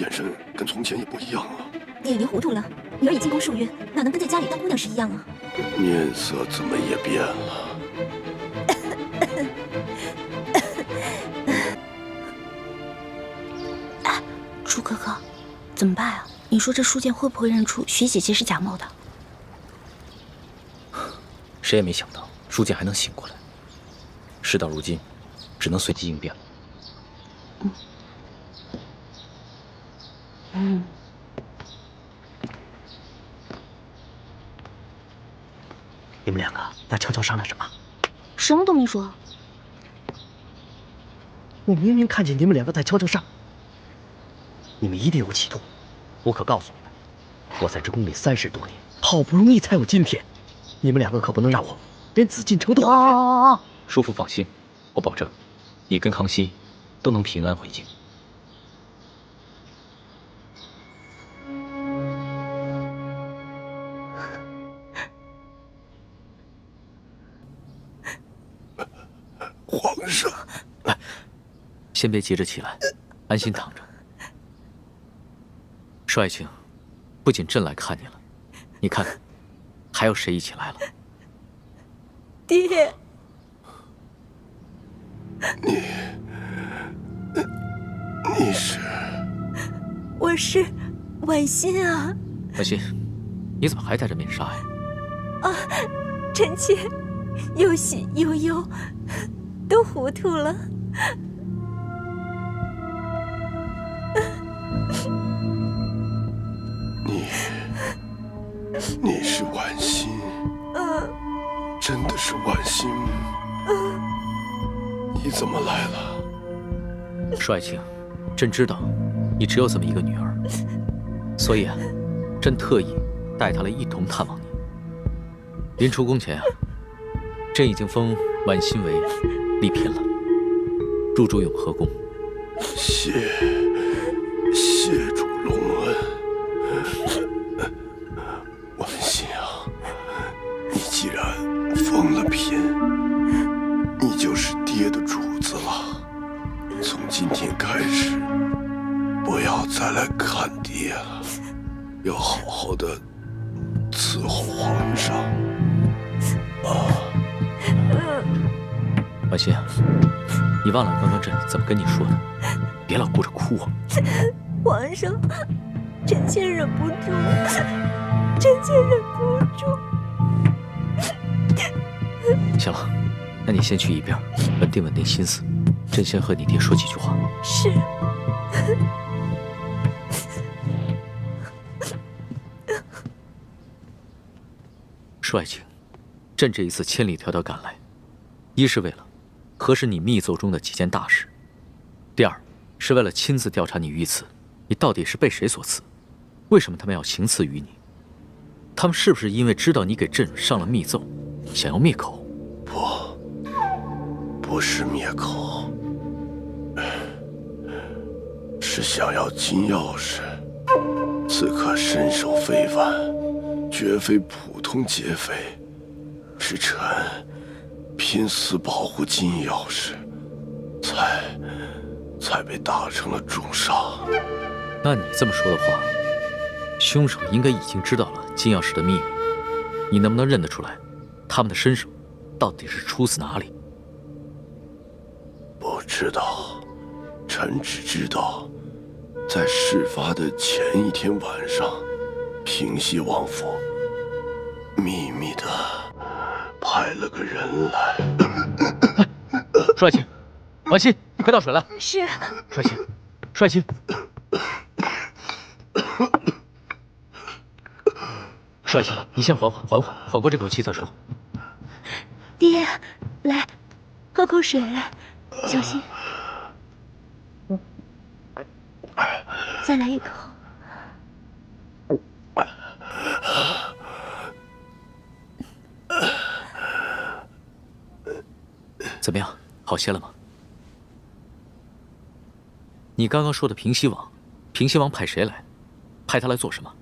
眼神跟从前也不一样啊。爹，您糊涂了，女儿已进宫数月，哪能跟在家里当姑娘时一样啊？面色怎么也变了？楚可可，怎么办啊？你说这书剑会不会认出徐姐姐是假冒的？谁也没想到书剑还能醒过来。事到如今，只能随机应变了。你们两个在悄悄商量什么？什么都没说。我明明看见你们两个在悄悄商，你们一定有企图。我可告诉你们，我在这宫里30多年，好不容易才有今天，你们两个可不能让我连紫禁城都……叔父放心，我保证，你跟康熙都能平安回京。皇上，先别急着起来，安心躺着。帅卿，不仅朕来看你了，你看，还有谁一起来了？爹，你是？我是婉心啊。婉心，你怎么还戴着面纱呀？啊，臣妾有喜有忧，都糊涂了。你是婉心？真的是婉心？你怎么来了？帅卿，朕知道你只有这么一个女儿，所以啊，朕特意带她来一同探望你。临出宫前啊，朕已经封婉心为丽嫔了，入主永和宫。谢主隆恩。婉心啊，你既然封了嫔，你就是爹的主子了。从今天开始，不要再来看爹了，要好好的伺候皇上。婉心啊，你忘了刚刚朕怎么跟你说的？别老顾着哭啊！皇上，臣妾忍不住，臣妾忍不住。行了，那你先去一边，稳定稳定心思。朕先和你爹说几句话。是。帅卿，朕这一次千里迢迢赶来，一是为了核实你密奏中的几件大事，第二是为了亲自调查你御赐，你到底是被谁所赐？为什么他们要行赐于你？他们是不是因为知道你给朕上了密奏，想要灭口？不是灭口，是想要金钥匙。此刻身手非凡，绝非普通劫匪，是臣拼死保护金钥匙，才被打成了重伤。那你这么说的话，凶手应该已经知道了金钥匙的秘密。你能不能认得出来，他们的身手到底是出自哪里？不知道，臣只知道，在事发的前一天晚上，平西王府秘密的派了个人来。帅卿，婉心，你快倒水来。是。帅卿，帅卿。帅卿，你先缓过这口气再说。爹，来，喝口水，小心。再来一口。怎么样，好些了吗？你刚刚说的平西王派谁来？派他来做什么？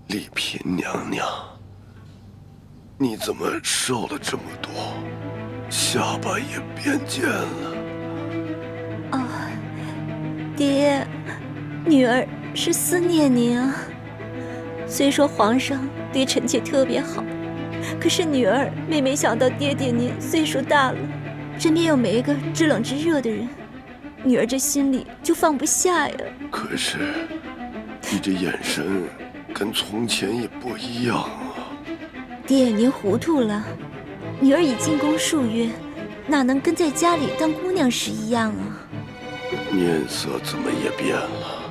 丽嫔娘娘，你怎么瘦了这么多？下巴也变尖了。哦，爹，女儿是思念您啊。虽说皇上对臣妾特别好，可是女儿每每想到爹爹您岁数大了，身边又没个知冷知热的人，女儿这心里就放不下呀。可是，你这眼神跟从前也不一样啊。爹，您糊涂了，女儿已进宫数月，哪能跟在家里当姑娘时一样啊？面色怎么也变了？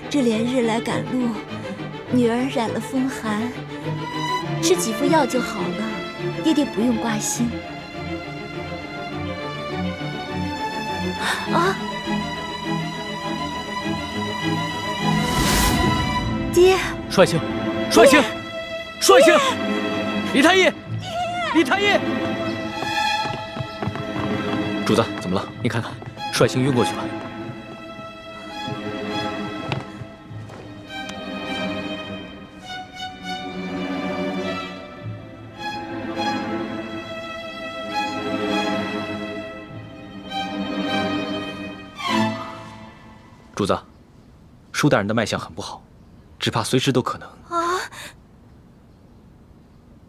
这连日来赶路，女儿染了风寒，吃几副药就好了，爹爹不用挂心。啊！爹，帅卿，帅卿，帅卿，李太医，李太医，主子怎么了？你看看，帅卿晕过去了。主子，舒大人的脉象很不好，只怕随时都可能。啊！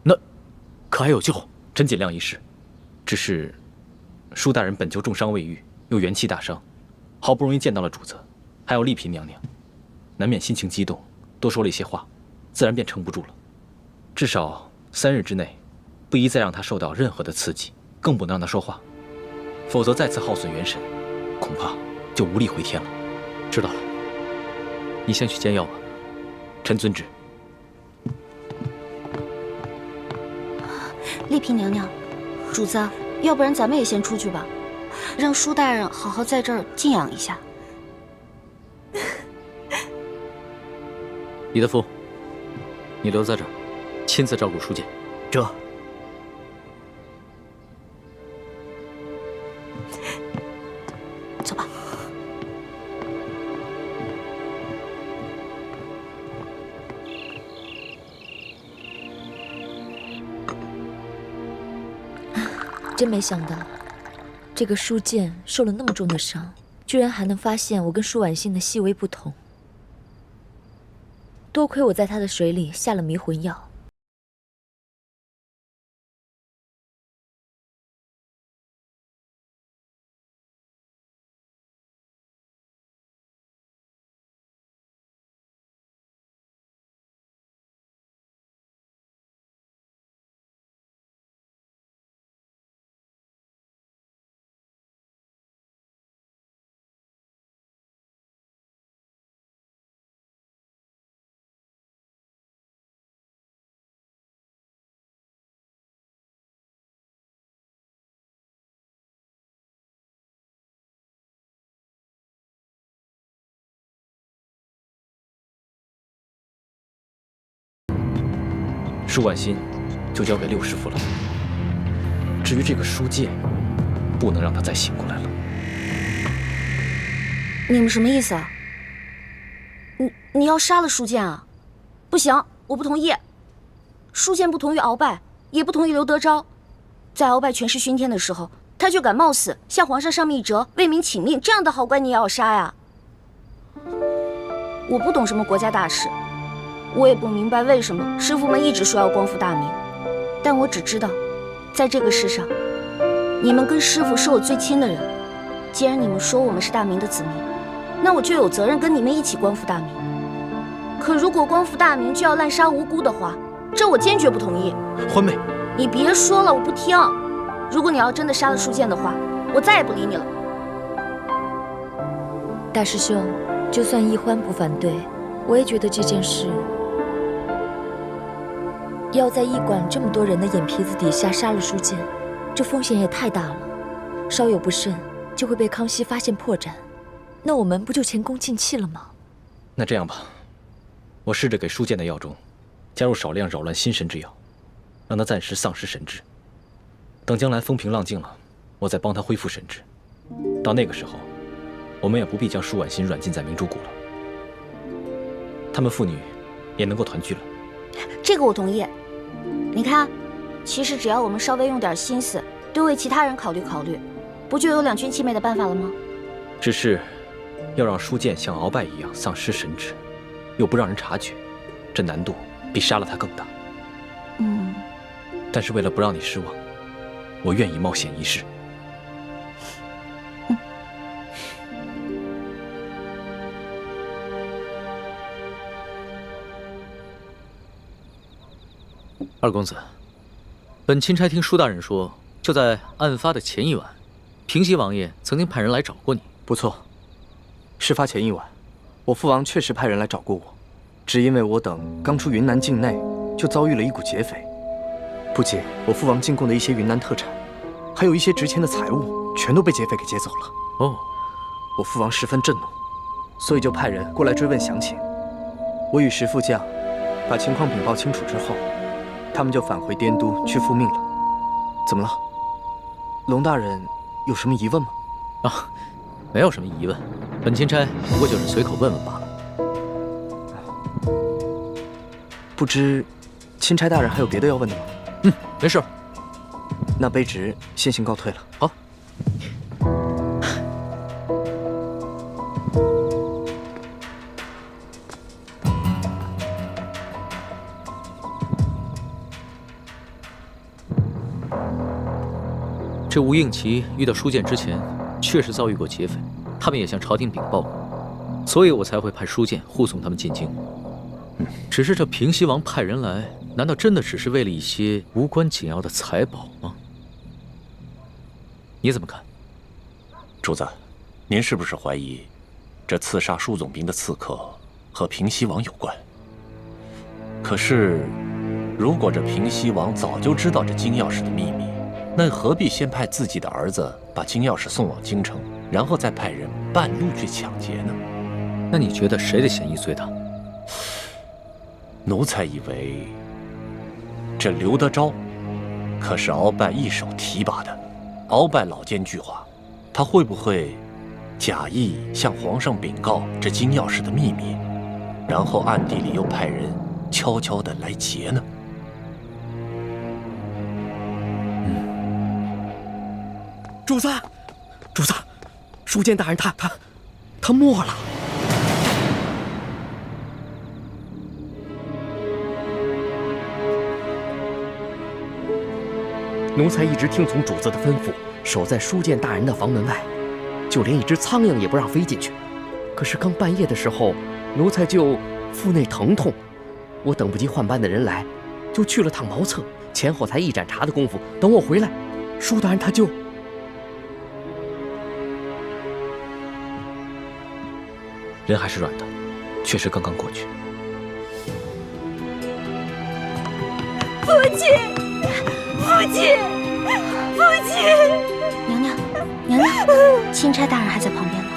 那可还有救？真尽量一试。只是舒大人本就重伤未愈，又元气大伤，好不容易见到了主子，还有丽嫔娘娘，难免心情激动，多说了一些话，自然便撑不住了。至少3日之内，不宜再让他受到任何的刺激，更不能让他说话，否则再次耗损元神，恐怕就无力回天了。知道了，你先去煎药吧。臣遵旨。丽嫔娘娘，主子，要不然咱们也先出去吧，让舒大人好好在这儿静养一下。李德福，你留在这儿，亲自照顾舒剑。这。走吧。真没想到，这个舒剑受了那么重的伤，居然还能发现我跟舒婉欣的细微不同。多亏我在他的水里下了迷魂药。舒婉欣就交给六师傅了。至于这个舒剑，不能让他再醒过来了。你们什么意思啊？你要杀了舒剑啊？不行，我不同意。舒剑不同于鳌拜，也不同于刘德昭。在鳌拜权势熏天的时候，他就敢冒死向皇上上密折，为民请命，这样的好官你也要杀呀？我不懂什么国家大事。我也不明白为什么师傅们一直说要光复大明，但我只知道，在这个世上，你们跟师傅是我最亲的人。既然你们说我们是大明的子民，那我就有责任跟你们一起光复大明。可如果光复大明就要滥杀无辜的话，这我坚决不同意。欢妹，你别说了，我不听。如果你要真的杀了舒剑的话，我再也不理你了。大师兄，就算易欢不反对，我也觉得这件事。要在驿馆这么多人的眼皮子底下杀了舒剑，这风险也太大了，稍有不慎就会被康熙发现破绽，那我们不就前功尽弃了吗？那这样吧，我试着给舒剑的药中加入少量扰乱心神之药，让他暂时丧失神智。等将来风平浪静了，我再帮他恢复神智。到那个时候，我们也不必将舒婉欣软禁在明珠谷了，他们父女也能够团聚了。这个我同意。你看，其实只要我们稍微用点心思，多为其他人考虑考虑，不就有两全其美的办法了吗？只是要让书剑像鳌拜一样丧失神智，又不让人察觉，这难度比杀了他更大。但是为了不让你失望，我愿意冒险一试。二公子，本钦差听舒大人说，就在案发的前一晚，平西王爷曾经派人来找过你。不错，事发前一晚，我父王确实派人来找过我，只因为我等刚出云南境内，就遭遇了一股劫匪。不仅我父王进贡的一些云南特产，还有一些值钱的财物，全都被劫匪给劫走了。哦，我父王十分震怒，所以就派人过来追问详情。我与石副将把情况禀报清楚之后，他们就返回滇都去复命了。怎么了？龙大人有什么疑问吗？啊，没有什么疑问，本钦差不过就是随口问问罢了。不知钦差大人还有别的要问的吗？没事。那卑职先行告退了。好。这吴应奇遇到舒剑之前，确实遭遇过劫匪，他们也向朝廷禀报过，所以我才会派舒剑护送他们进京。只是这平西王派人来，难道真的只是为了一些无关紧要的财宝吗？你怎么看？主子，您是不是怀疑这刺杀舒总兵的刺客和平西王有关？可是，如果这平西王早就知道这金钥匙的秘密，那何必先派自己的儿子把金钥匙送往京城，然后再派人半路去抢劫呢？那你觉得谁的嫌疑最大？奴才以为，这刘德昭可是鳌拜一手提拔的，鳌拜老奸巨猾，他会不会假意向皇上禀告这金钥匙的秘密，然后暗地里又派人悄悄地来劫呢？主子，主子，书剑大人他没了。奴才一直听从主子的吩咐，守在书剑大人的房门外，就连一只苍蝇也不让飞进去。可是刚半夜的时候，奴才就腹内疼痛，我等不及换班的人来，就去了趟茅厕，前后才一盏茶的功夫。等我回来，舒大人他就……人还是软的，确实刚刚过去。父亲，父亲，父亲！娘娘，娘娘，钦差大人还在旁边呢。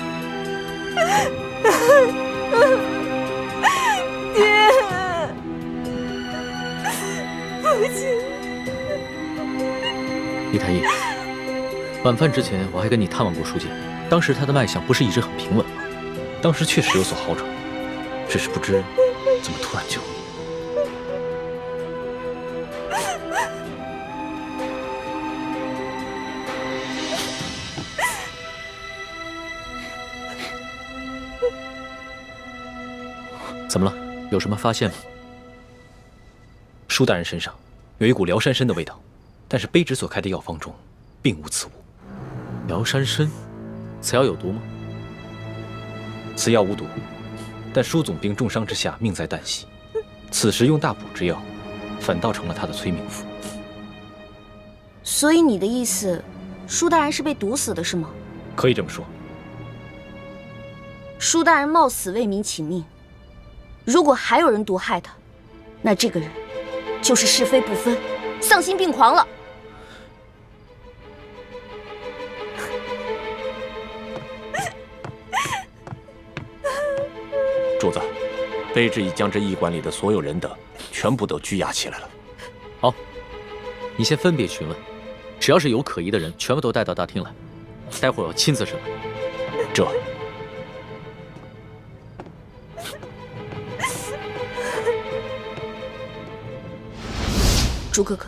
爹，父亲。李太医，晚饭之前我还跟你探望过舒剑，当时他的脉象不是一直很平稳吗？当时确实有所好转，只是不知怎么突然就……怎么了？有什么发现吗？舒大人身上有一股辽山参的味道，但是卑职所开的药方中并无此物。辽山参，此药有毒吗？此药无毒，但舒总兵重伤之下命在旦夕，此时用大补之药，反倒成了他的催命符。所以你的意思，舒大人是被毒死的，是吗？可以这么说。舒大人冒死为民请命，如果还有人毒害他，那这个人就是是非不分、丧心病狂了。主子，卑职已将这驿馆里的所有人等全部都拘押起来了。好，你先分别询问，只要是有可疑的人，全部都带到大厅来，待会儿我亲自审问。这。朱哥哥，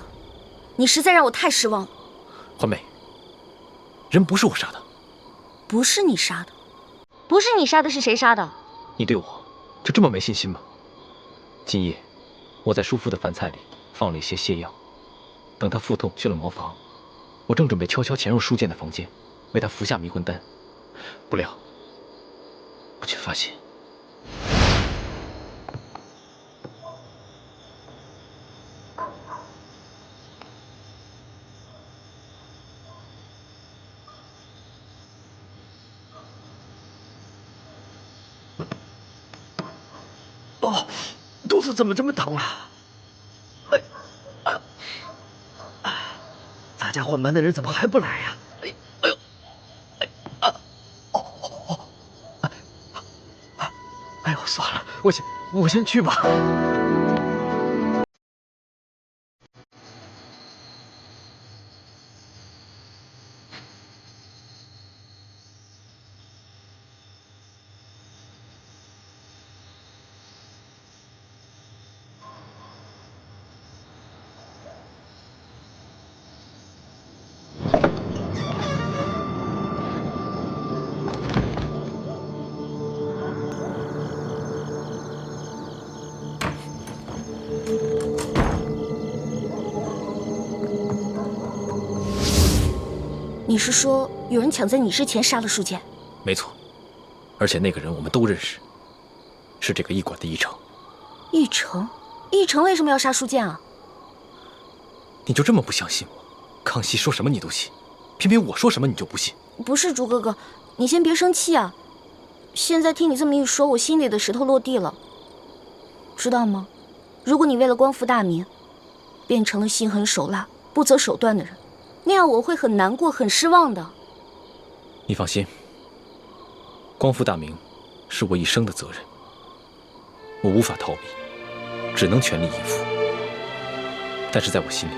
你实在让我太失望了。欢妹，人不是我杀的。不是你杀的，不是你杀的，是谁杀的？你对我就这么没信心吗？今夜我在叔父的饭菜里放了一些泻药，等他腹痛去了茅房，我正准备悄悄潜入书剑的房间，为他服下迷魂丹，不料我却发现。哦，肚子怎么这么疼啊？咱家换班的人怎么还不来呀？哎呦，算了，我先去吧。你是说有人抢在你之前杀了书剑？没错，而且那个人我们都认识，是这个驿馆的驿丞。驿丞？驿丞为什么要杀书剑啊？你就这么不相信我？康熙说什么你都信，偏偏我说什么你就不信。不是，朱哥哥，你先别生气啊。现在听你这么一说，我心里的石头落地了。知道吗？如果你为了光复大明，变成了心狠手辣、不择手段的人，那样我会很难过、很失望的。你放心，光复大明是我一生的责任，我无法逃避，只能全力以赴。但是在我心里，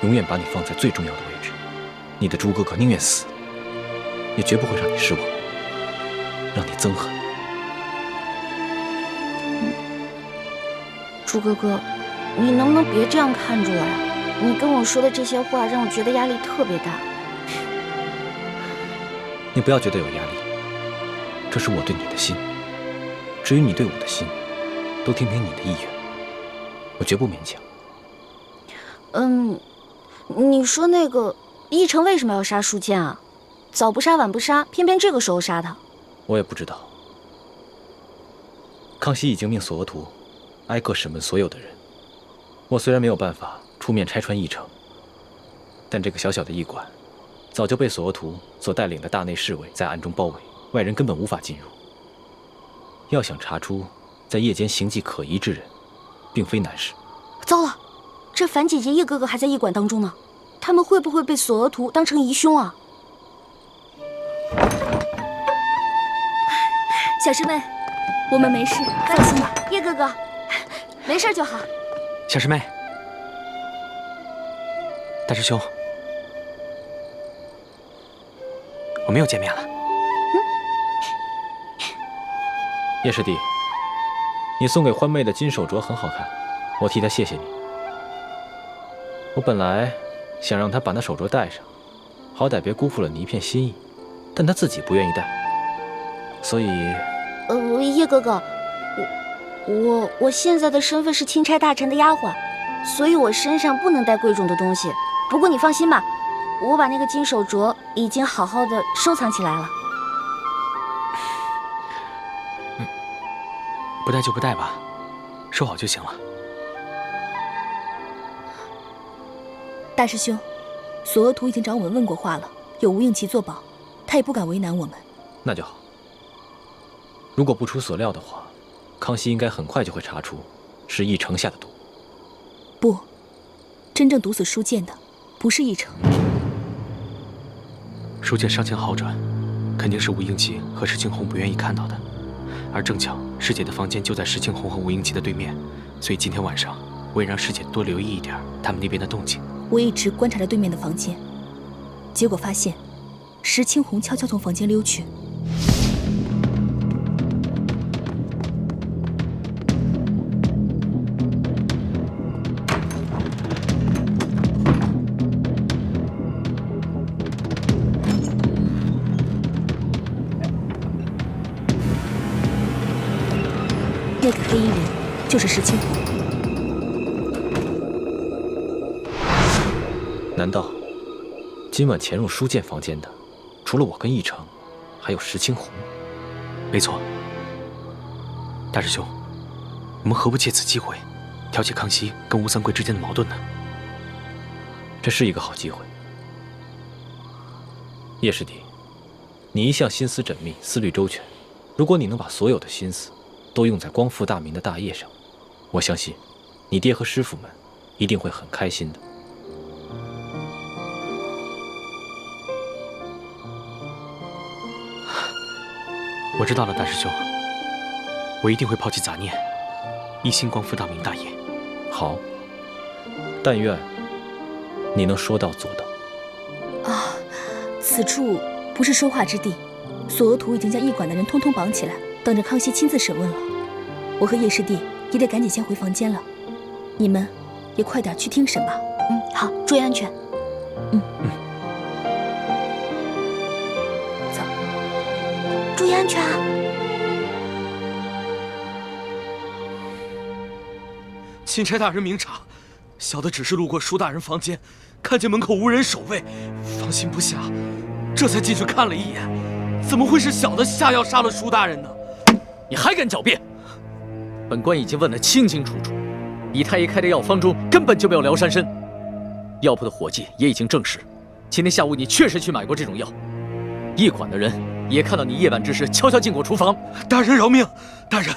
永远把你放在最重要的位置。你的朱哥哥宁愿死，也绝不会让你失望，让你憎恨。朱哥哥，你能不能别这样看着我呀？你跟我说的这些话让我觉得压力特别大。你不要觉得有压力，这是我对你的心。至于你对我的心，都听凭你的意愿，我绝不勉强。你说那个驿丞为什么要杀书剑啊？早不杀晚不杀，偏偏这个时候杀他。我也不知道。康熙已经命索额图挨个审问所有的人。我虽然没有办法出面拆穿驿丞，但这个小小的驿馆早就被索额图所带领的大内侍卫在暗中包围，外人根本无法进入。要想查出在夜间行迹可疑之人，并非难事。糟了，这樊姐姐叶哥哥还在驿馆当中呢，他们会不会被索额图当成疑凶啊？小师妹，我们没事，放心吧，叶哥哥，没事就好。小师妹，大师兄，我们又见面了。叶师弟，你送给欢妹的金手镯很好看，我替她谢谢你。我本来想让她把那手镯戴上，好歹别辜负了你一片心意，但她自己不愿意戴，所以……叶哥哥，我现在的身份是钦差大臣的丫鬟，所以我身上不能带贵重的东西。不过你放心吧，我把那个金手镯已经好好的收藏起来了。不戴就不戴吧，收好就行了。大师兄，索额图已经找我们问过话了，有吴应奇作保，他也不敢为难我们。那就好。如果不出所料的话，康熙应该很快就会查出是驿丞下的毒。不，真正毒死书剑的不是驿丞。书剑伤情好转，肯定是吴应奇和石青红不愿意看到的。而正巧师姐的房间就在石青红和吴应奇的对面，所以今天晚上我也让师姐多留意一点他们那边的动静。我一直观察着对面的房间，结果发现石青红悄悄从房间溜去。个黑衣人就是石青红。难道今晚潜入书剑房间的，除了我跟奕成，还有石青红？没错。大师兄，我们何不借此机会，调解康熙跟吴三桂之间的矛盾呢？这是一个好机会。叶师弟，你一向心思缜密，思虑周全。如果你能把所有的心思都用在光复大明的大业上，我相信你爹和师傅们一定会很开心的。我知道了，大师兄，我一定会抛弃杂念，一心光复大明大业。好，但愿你能说到做到。啊，此处不是说话之地。索额图已经将驿馆的人通通绑起来，等着康熙亲自审问了。我和叶师弟也得赶紧先回房间了，你们也快点去听审吧。好，注意安全。走，注意安全啊！钦差大人明察，小的只是路过舒大人房间，看见门口无人守卫，放心不下，这才进去看了一眼。怎么会是小的下药杀了舒大人呢？你还敢狡辩？本官已经问得清清楚楚，李太医开的药方中根本就没有疗山参。药铺的伙计也已经证实，今天下午你确实去买过这种药。驿馆的人也看到你夜晚之时悄悄进过厨房。大人饶命！大人，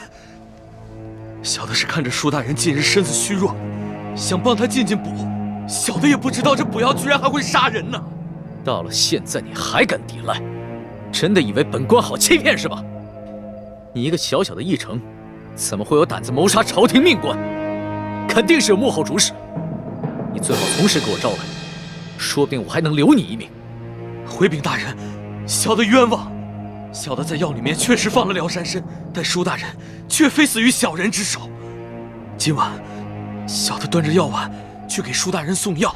小的是看着舒大人近日身子虚弱，想帮他进补，小的也不知道这补药居然还会杀人呢。到了现在你还敢抵赖？真的以为本官好欺骗是吧？你一个小小的驿丞，怎么会有胆子谋杀朝廷命官？肯定是有幕后主使。你最好从实给我招来，说不定我还能留你一命。回禀大人，小的冤枉。小的在药里面确实放了疗山参，但舒大人却非死于小人之手。今晚，小的端着药碗去给舒大人送药。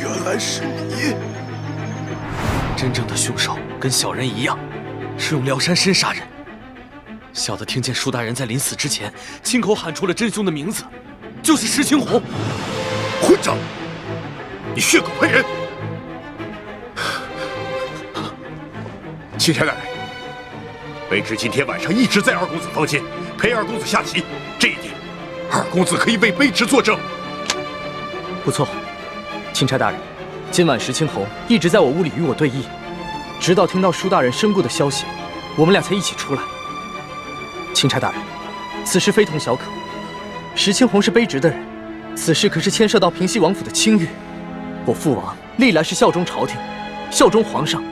原来是你！真正的凶手跟小人一样，是用疗山参杀人。小的听见舒大人在临死之前亲口喊出了真凶的名字，就是石青红。混账！你血口喷人！钦差大人，卑职今天晚上一直在二公子房间陪二公子下棋，这一点，二公子可以为卑职作证。不错，钦差大人。今晚石青红一直在我屋里与我对弈，直到听到舒大人身故的消息，我们俩才一起出来。钦差大人，此事非同小可。石青红是卑职的人，此事可是牵涉到平西王府的清誉。我父王历来是效忠朝廷，效忠皇上，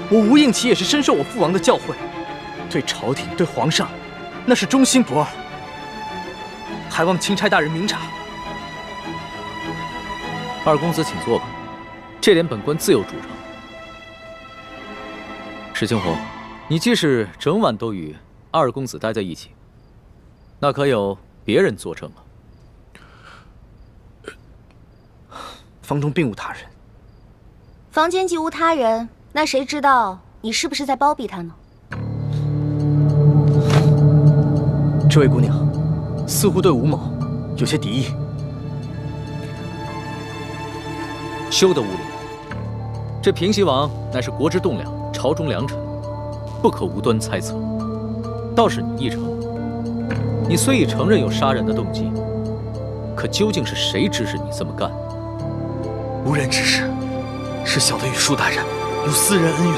我吴应奇也是深受我父王的教诲，对朝廷对皇上，那是忠心不二。还望钦差大人明察。二公子请坐吧。这点本官自有主张。石青红，你既是整晚都与二公子待在一起，那可有别人作证了？房中并无他人。房间既无他人，那谁知道你是不是在包庇他呢？这位姑娘，似乎对吴某有些敌意。休得无礼！这平西王乃是国之栋梁，朝中良臣，不可无端猜测。倒是你驿丞，你虽已承认有杀人的动机，可究竟是谁指使你这么干？无人指使，是小的与舒大人有私人恩怨。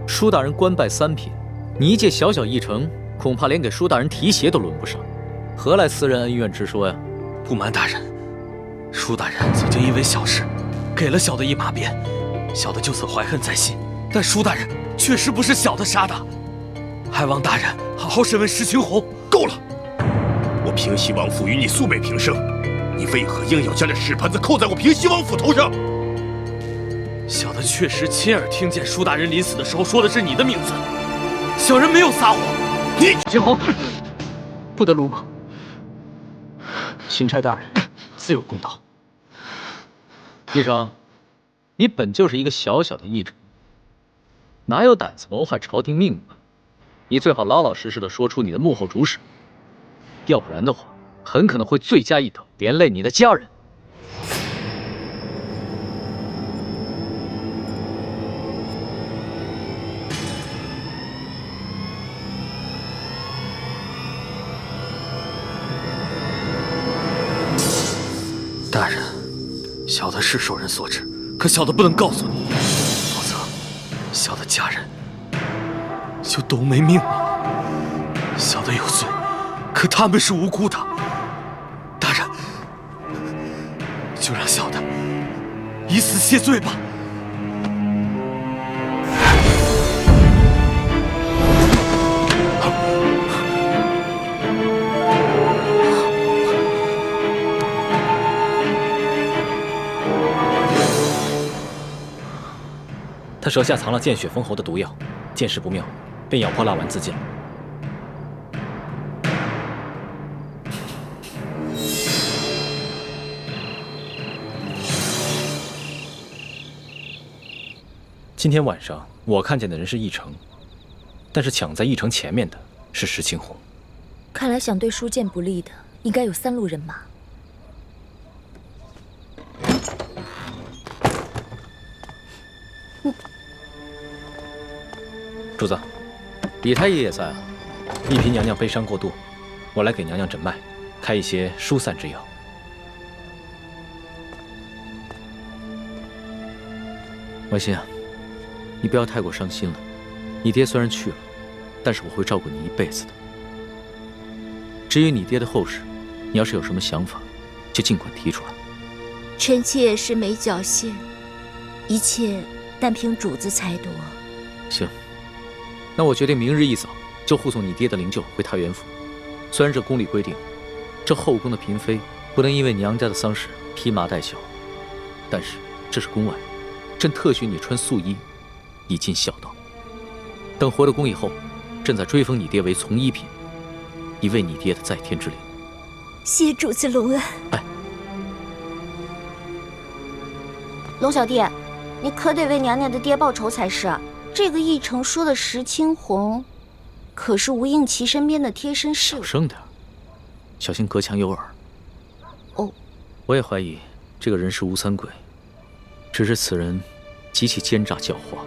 舒大人官拜三品，你一介小小驿丞，恐怕连给舒大人提鞋都轮不上，何来私人恩怨之说呀？不瞒大人，舒大人曾经因为小事给了小的一马鞭，小的就此怀恨在心。但舒大人确实不是小的杀的，还望大人好好审问石青红。够了！我平西王府与你素昧平生，你为何硬要将这屎盆子扣在我平西王府头上？小的确实亲耳听见舒大人临死的时候说的是你的名字，小人没有撒谎。你青红，不得鲁莽！钦差大人，自有公道。医生，你本就是一个小小的议臣，哪有胆子谋害朝廷命脉？你最好老老实实的说出你的幕后主使，要不然的话，很可能会罪加一等，连累你的家人。大人，小的是受人所指，可小的不能告诉你，否则小的家人就都没命了。小的有罪，可他们是无辜的。大人，就让小的以死谢罪吧。他舌下藏了见血封喉的毒药，见势不妙，便咬破蜡丸自尽了。今天晚上我看见的人是义成，但是抢在义成前面的是石青红。看来想对舒剑不利的，应该有3路人马。主子，李太医也在啊。一嫔娘娘悲伤过度，我来给娘娘诊脉，开一些疏散之药。婉心啊，你不要太过伤心了。你爹虽然去了，但是我会照顾你一辈子的。至于你爹的后事，你要是有什么想法，就尽管提出来。臣妾是没侥幸，一切但凭主子裁夺。行。那我决定明日一早就护送你爹的灵柩回太原府。虽然这宫里规定，这后宫的嫔妃不能因为娘家的丧事披麻戴孝，但是这是宫外，朕特许你穿素衣，以尽孝道。等回了宫以后，朕再追封你爹为从一品，以慰你爹的在天之灵。谢主子隆恩。哎，龙小弟，你可得为娘娘的爹报仇才是。这个义成说的石青红，可是吴应琪身边的贴身侍卫。小声点，小心隔墙有耳。哦，我也怀疑这个人是吴三桂，只是此人极其奸诈狡猾，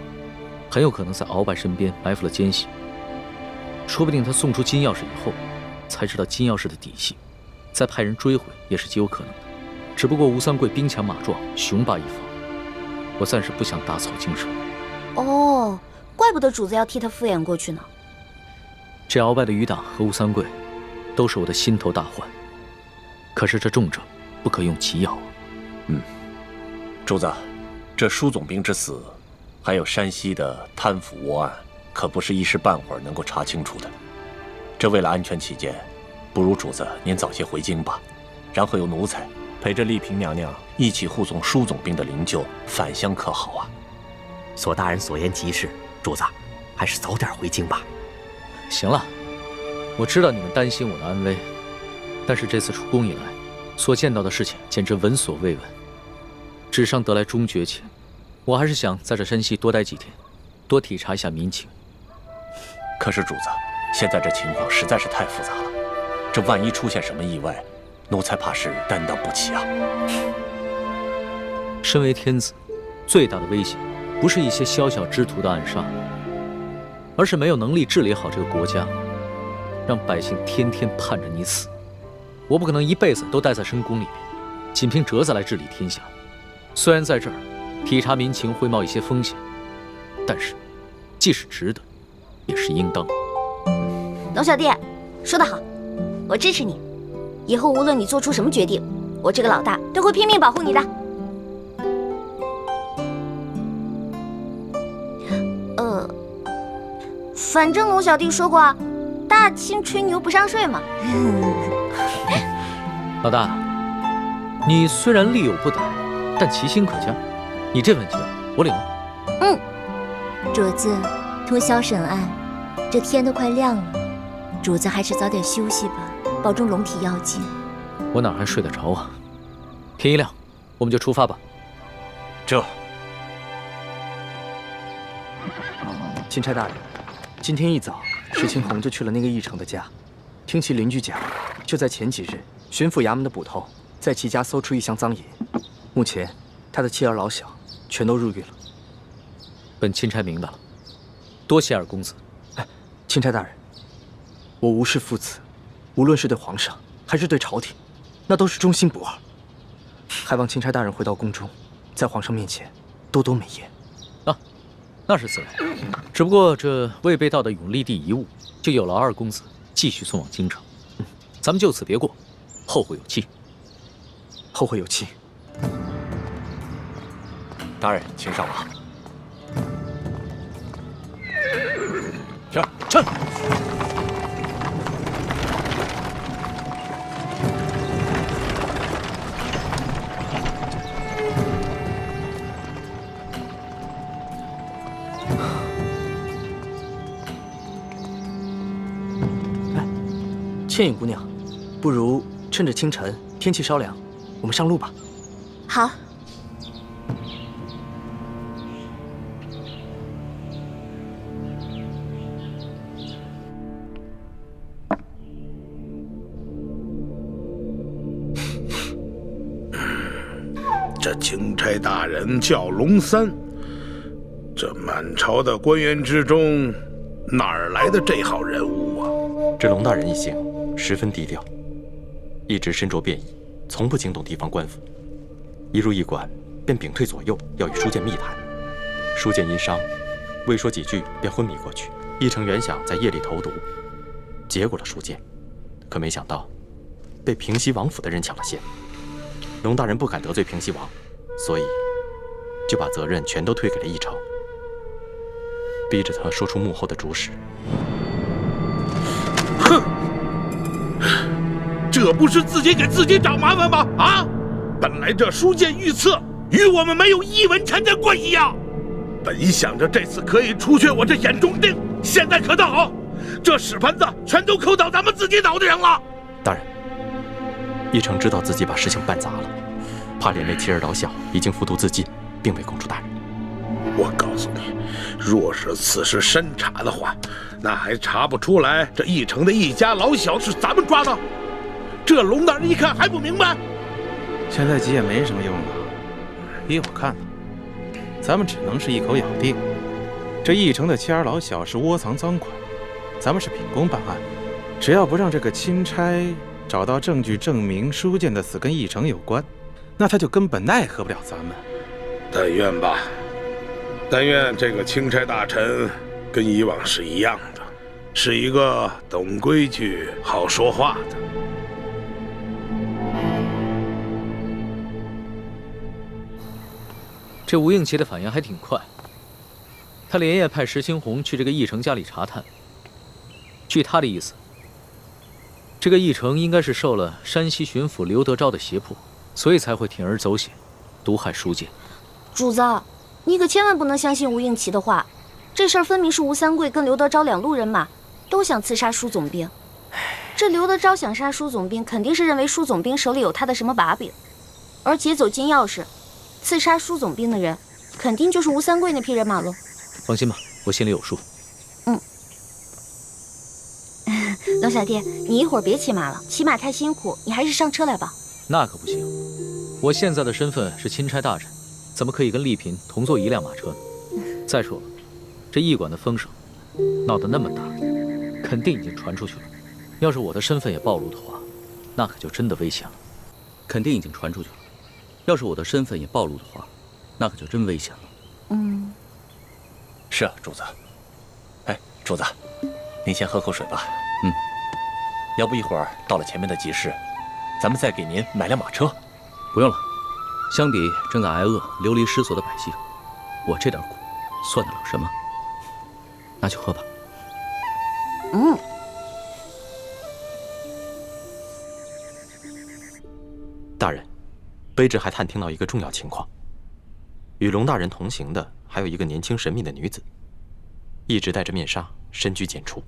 很有可能在鳌拜身边埋伏了奸细。说不定他送出金钥匙以后，才知道金钥匙的底细，再派人追回也是极有可能的。只不过吴三桂兵强马壮，雄霸一方，我暂时不想打草惊蛇。哦，怪不得主子要替他敷衍过去呢。这鳌拜的余党和吴三桂，都是我的心头大患。可是这重症不可用奇药啊。主子，这舒总兵之死，还有山西的贪腐窝案，可不是一时半会儿能够查清楚的。这为了安全起见，不如主子您早些回京吧，然后由奴才陪着丽嫔娘娘一起护送舒总兵的灵柩返乡，可好啊？索大人所言极是，主子还是早点回京吧。行了，我知道你们担心我的安危，但是这次出宫以来，所见到的事情简直闻所未闻。纸上得来终觉浅，我还是想在这山西多待几天，多体察一下民情。可是主子，现在这情况实在是太复杂了，这万一出现什么意外，奴才怕是担当不起啊。身为天子，最大的威胁不是一些宵小之徒的暗杀，而是没有能力治理好这个国家，让百姓天天盼着你死。我不可能一辈子都待在深宫里面，仅凭折子来治理天下。虽然在这儿体察民情会冒一些风险，但是既是值得，也是应当。龙小弟，说得好，我支持你。以后无论你做出什么决定，我这个老大都会拼命保护你的。反正龙小弟说过啊，大清吹牛不上税嘛。老大，你虽然力有不逮，但其心可嘉。你这份计我领了。主子，通宵审案，这天都快亮了，主子还是早点休息吧，保重龙体要紧。我哪还睡得着啊？天一亮，我们就出发吧。这，钦差大人，今天一早，石青红就去了那个义成的家，听其邻居讲，就在前几日，巡抚衙门的捕头在其家搜出一箱赃银，目前他的妻儿老小全都入狱了。本钦差明白了，多谢二公子。哎，钦差大人，我无事赴此，无论是对皇上还是对朝廷，那都是忠心不二。还望钦差大人回到宫中，在皇上面前多多美言。啊，那是自然。只不过这未被盗的永历帝遗物，就有劳二公子继续送往京城。咱们就此别过，后会有期。后会有期。大人，请上马。撤！倩影姑娘，不如趁着清晨天气稍凉，我们上路吧。好。这钦差大人叫龙三，这满朝的官员之中，哪儿来的这号人物啊？这龙大人一行十分低调，一直身着便衣，从不惊动地方官府。一入驿馆，便屏退左右，要与书剑密谈。书剑因伤，未说几句便昏迷过去。义成原想在夜里投毒，结果了书剑，可没想到被平西王府的人抢了先。龙大人不敢得罪平西王，所以就把责任全都推给了义成，逼着他说出幕后的主使。哼，这不是自己给自己找麻烦吗？啊！本来这书剑御赐与我们没有一文钱的关系呀。本想着这次可以除却我这眼中钉，现在可倒好，这屎盆子全都扣到咱们自己脑袋上了。大人，义成知道自己把事情办砸了，怕连累妻儿老小，已经服毒自尽，并未供出大人。我告诉你，若是此事深查的话，那还查不出来这义成的一家老小是咱们抓的。这龙大人一看还不明白，现在急也没什么用了。依我看呢，咱们只能是一口咬定，这义成的妻儿老小是窝藏赃款，咱们是秉公办案，只要不让这个钦差找到证据证明书剑的死跟义成有关，那他就根本奈何不了咱们。但愿吧，但愿这个钦差大臣跟以往是一样的，是一个懂规矩、好说话的。这吴应奇的反应还挺快，他连夜派石青红去这个义成家里查探。据他的意思，这个义成应该是受了山西巡抚刘德昭的胁迫，所以才会铤而走险，毒害书剑。主子，你可千万不能相信吴应奇的话，这事儿分明是吴三桂跟刘德昭两路人马都想刺杀舒总兵。这刘德昭想杀舒总兵，肯定是认为舒总兵手里有他的什么把柄，而劫走金钥匙刺杀舒总兵的人，肯定就是吴三桂那批人马喽。放心吧，我心里有数。龙小弟，你一会儿别骑马了，骑马太辛苦，你还是上车来吧。那可不行，我现在的身份是钦差大臣，怎么可以跟丽嫔同坐一辆马车呢？再说了，这驿馆的风声闹得那么大，肯定已经传出去了。要是我的身份也暴露的话，那可就真的危险了。肯定已经传出去了。要是我的身份也暴露的话，那可就真危险了。是啊，主子。哎，主子，您先喝口水吧。要不一会儿到了前面的集市，咱们再给您买辆马车。不用了，相比正在挨饿、流离失所的百姓，我这点苦算得了什么？拿去喝吧。大人，卑职还探听到一个重要情况，与龙大人同行的还有一个年轻神秘的女子，一直戴着面纱，身居简出，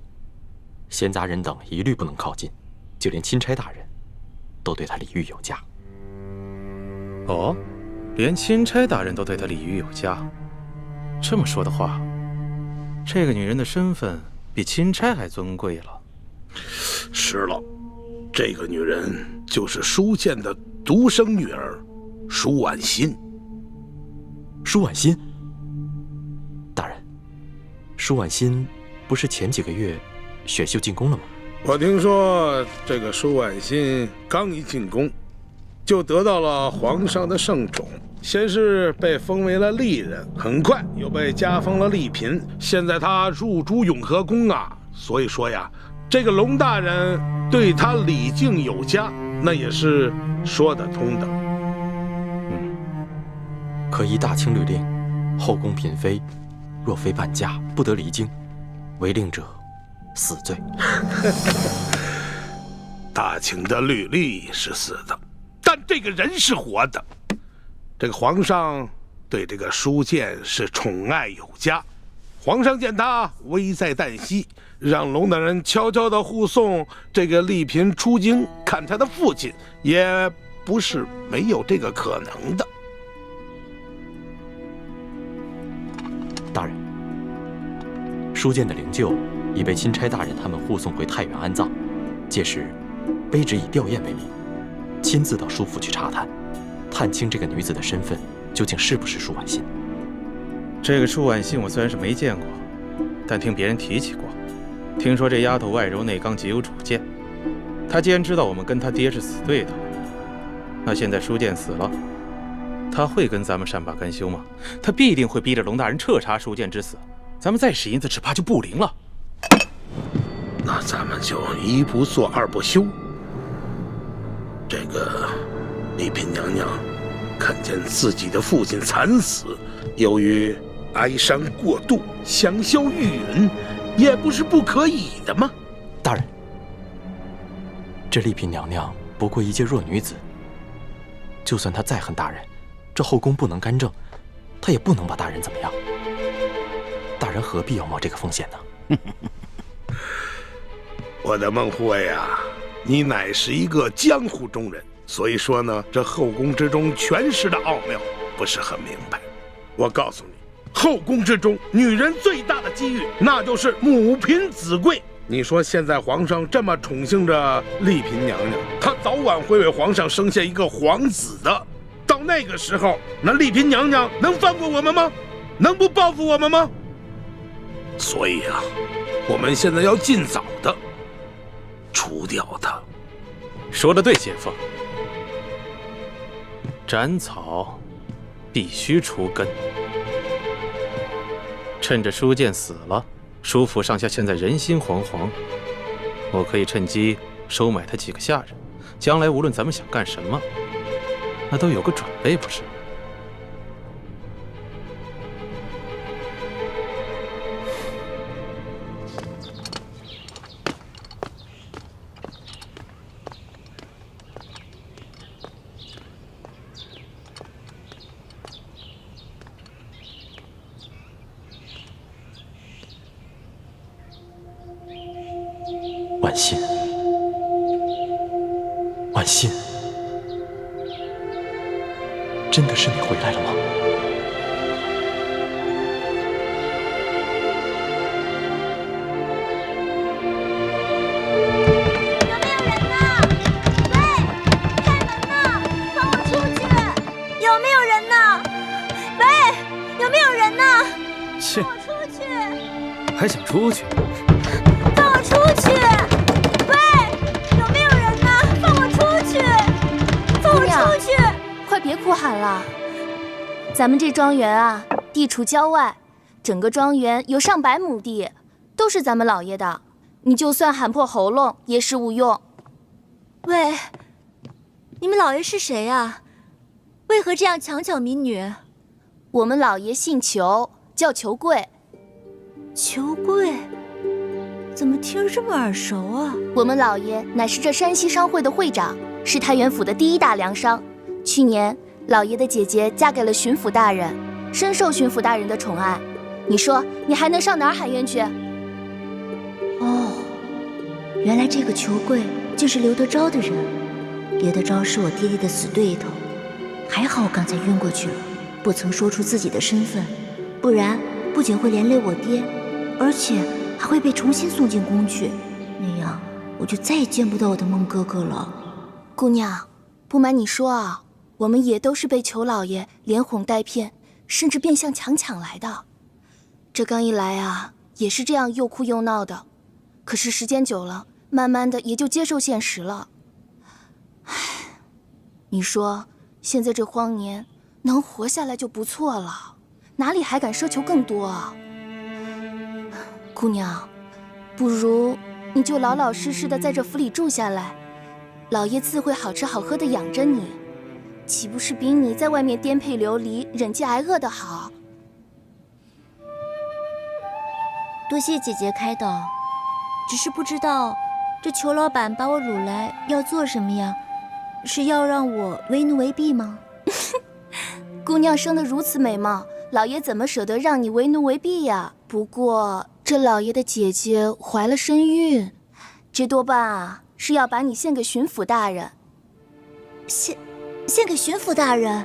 闲杂人等一律不能靠近，就连钦差大人都对他礼遇有加。哦，连钦差大人都对他礼遇有加。这么说的话，这个女人的身份比钦差还尊贵了。是了，这个女人就是舒剑的独生女儿，舒婉心。舒婉心，大人，舒婉心不是前几个月选秀进宫了吗？我听说这个舒婉心刚一进宫，就得到了皇上的圣宠，先是被封为了丽人，很快又被加封了丽嫔，现在她入主永和宫啊。所以说呀，这个龙大人对她礼敬有加，那也是说得通的。可依大清律令，后宫嫔妃若非伴驾，不得离京，违令者死罪。大清的律例是死的，但这个人是活的。这个皇上对这个舒剑是宠爱有加，皇上见他危在旦夕，让龙大人悄悄地护送这个丽嫔出京看他的父亲，也不是没有这个可能的。大人，舒剑的灵柩已被钦差大人他们护送回太原安葬，届时卑职以吊唁为名，亲自到舒府去查探，探清这个女子的身份究竟是不是舒婉心。这个舒婉心我虽然是没见过，但听别人提起过。听说这丫头外柔内刚，极有主见。她既然知道我们跟她爹是死对头，那现在舒剑死了，她会跟咱们善罢甘休吗？她必定会逼着龙大人彻查舒剑之死，咱们再使银子只怕就不灵了。那咱们就一不做二不休。这个丽嫔娘娘看见自己的父亲惨死，由于哀伤过度，香消玉殒，也不是不可以的嘛。大人，这丽嫔娘娘不过一介弱女子，就算她再恨大人，这后宫不能干政，她也不能把大人怎么样。大人何必要冒这个风险呢？我的孟护卫啊，你乃是一个江湖中人，所以说呢，这后宫之中权势的奥妙不是很明白。我告诉你，后宫之中女人最大的机遇，那就是母凭子贵。你说现在皇上这么宠幸着丽嫔娘娘，她早晚会为皇上生下一个皇子的。到那个时候，那丽嫔娘娘能放过我们吗？能不报复我们吗？所以啊，我们现在要尽早的除掉他。说得对，姐夫。斩草必须除根。趁着舒剑死了，舒府上下现在人心惶惶，我可以趁机收买他几个下人，将来无论咱们想干什么，那都有个准备，不是？婉心，婉心，真的是你回来了吗？有没有人呢？喂，有没有人呢？切，放我出去！还想出去？放我出去！喂，有没有人呢？放我出去！放我出去！快别哭喊了。咱们这庄园啊，地处郊外，整个庄园有上百亩地，都是咱们老爷的。你就算喊破喉咙也是无用。喂，你们老爷是谁呀？为何这样强抢民女？我们老爷姓裘，叫裘贵。裘贵？怎么听着这么耳熟啊？我们老爷乃是这山西商会的会长，是太原府的第一大粮商。去年，老爷的姐姐嫁给了巡抚大人，深受巡抚大人的宠爱。你说，你还能上哪儿喊冤去？哦，原来这个裘贵就是刘德昭的人。刘德昭是我爹爹的死对头，还好我刚才晕过去了，不曾说出自己的身份，不然不仅会连累我爹，而且还会被重新送进宫去，那样我就再也见不到我的孟哥哥了。姑娘，不瞒你说啊，我们也都是被裘老爷连哄带骗，甚至变相强抢来的。这刚一来啊，也是这样又哭又闹的，可是时间久了，慢慢的也就接受现实了。唉，你说现在这荒年能活下来就不错了，哪里还敢奢求更多啊？姑娘，不如你就老老实实的在这府里住下来，老爷自会好吃好喝的养着你，岂不是比你在外面颠沛流离、忍饥挨饿的好？多谢姐姐开导，只是不知道这裘老板把我掳来要做什么呀？是要让我为奴为婢吗？姑娘生得如此美貌，老爷怎么舍得让你为奴为婢呀？不过这老爷的姐姐怀了身孕，这多半啊是要把你献给巡抚大人。献给巡抚大人？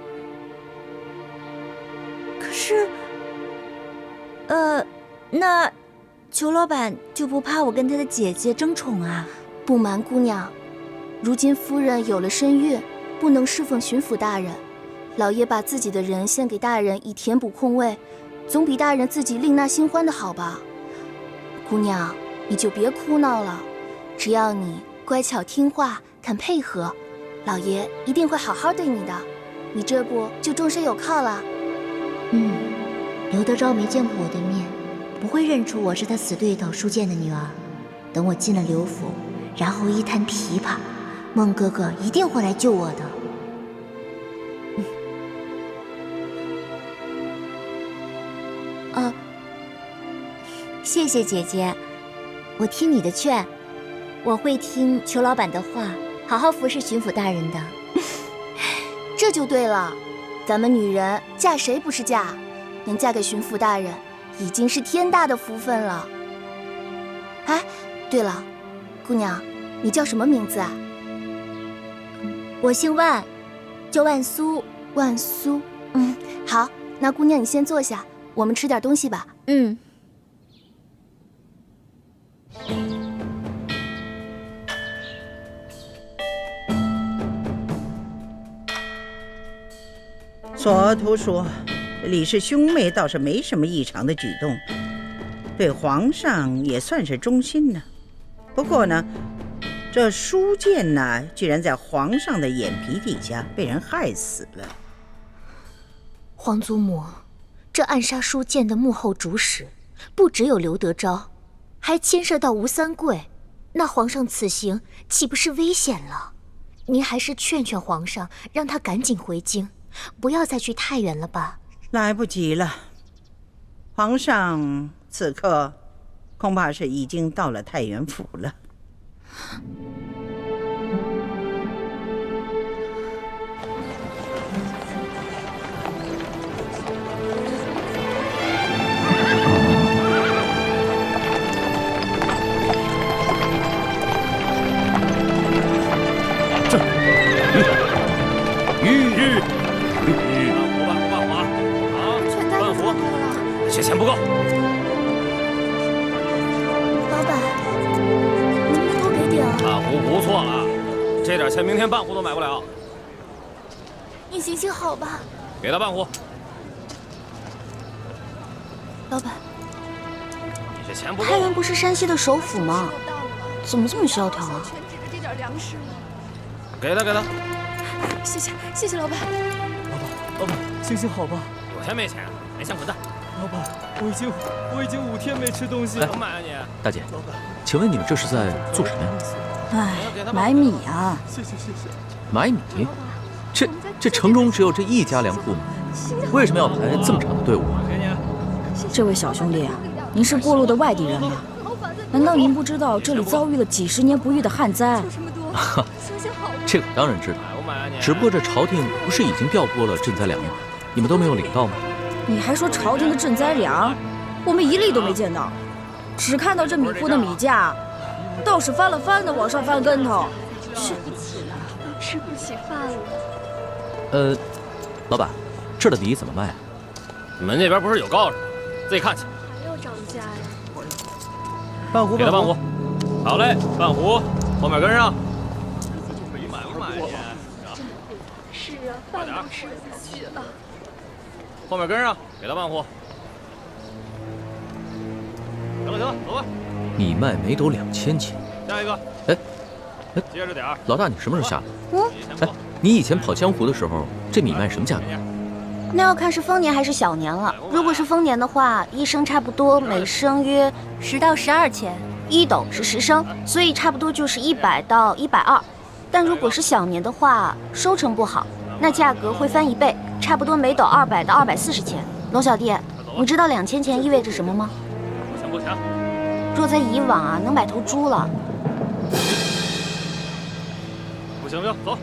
可是，那裘老板就不怕我跟他的姐姐争宠啊？不瞒姑娘，如今夫人有了身孕，不能侍奉巡抚大人，老爷把自己的人献给大人以填补空位，总比大人自己另纳新欢的好吧？姑娘，你就别哭闹了，只要你乖巧听话，肯配合，老爷一定会好好对你的，你这不就终身有靠了？刘德昭没见过我的面，不会认出我是他死对头舒剑的女儿。等我进了刘府，然后一摊琵琶，孟哥哥一定会来救我的。谢谢姐姐，我听你的劝，我会听裘老板的话，好好服侍巡抚大人的。这就对了，咱们女人嫁谁不是嫁？能嫁给巡抚大人，已经是天大的福分了。哎，对了，姑娘，你叫什么名字啊？我姓万，叫万苏。万苏，好，那姑娘你先坐下，我们吃点东西吧。索图说，李氏兄妹倒是没什么异常的举动，对皇上也算是忠心呢。不过呢，这舒剑呢，居然在皇上的眼皮底下被人害死了。皇祖母，这暗杀舒剑的幕后主使，不只有刘德昭，还牵涉到吴三桂，那皇上此行岂不是危险了？您还是劝劝皇上，让他赶紧回京，不要再去太原了吧。来不及了，皇上此刻恐怕是已经到了太原府了。这钱不够。老板，能不能多给点啊？半壶不错了，这点钱明天半壶都买不了。你行行好吧。给他半壶。老板，你这钱不够。太原不是山西的首府吗？怎么这么萧条啊？这点粮食。给他，给他。谢谢，谢谢老板。老板，行行好吧。有钱没钱，没钱滚蛋。老板，我已经5天没吃东西了。能买啊你？大姐，请问你们这是在做什么呀？买米啊。谢谢。买米？这城中只有这一家粮铺吗？为什么要排这么长的队伍啊？这位小兄弟啊，您是过路的外地人吗？难道您不知道这里遭遇了几10年不遇的旱灾？这个当然知道，只不过这朝廷不是已经调拨了赈灾粮吗？你们都没有领到吗？你还说朝廷的赈灾粮，我们一粒都没见到，只看到这米铺的米价，倒是翻了翻的往上翻跟头。吃不起饭了。老板，这儿的梨怎么卖啊？你们那边不是有告示吗？自己看去。还要涨价呀？半壶，给他半壶。好嘞，半壶，后面跟上。是啊，饭都吃不下去了。后面跟上，给他半壶。行了，走吧。你卖每斗2000钱。下一个。哎，接着点儿。老大，你什么时候下来？哎，你以前跑江湖的时候，这米卖什么价格？那要看是丰年还是小年了。如果是丰年的话，一升差不多每升约10到12钱，1斗是10升，所以差不多就是100到120。但如果是小年的话，收成不好，那价格会翻1倍，差不多每斗200到240钱。龙小弟，你知道2000钱意味着什么吗？不强。若在以往啊，能买头猪了。不行，走。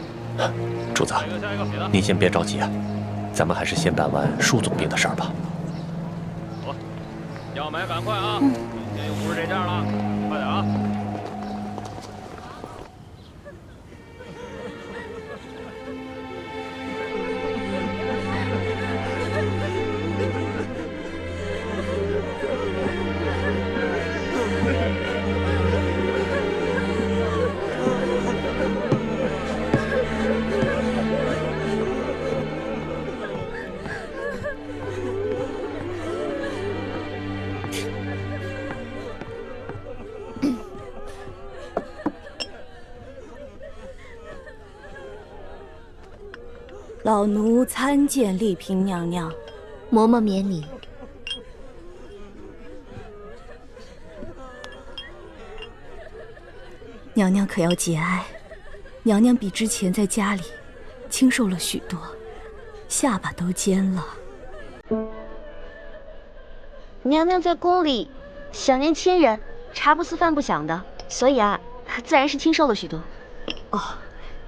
主子，您先别着急啊。咱们还是先办完舒总兵的事儿吧。走，要买赶快啊！今天又不是这价了，快点啊！老奴参见丽嫔娘娘。嬷嬷免礼。娘娘可要节哀，娘娘比之前在家里清瘦了许多，下巴都尖了。娘娘在宫里享年亲人，茶不思饭不想的，所以啊，自然是清瘦了许多。哦，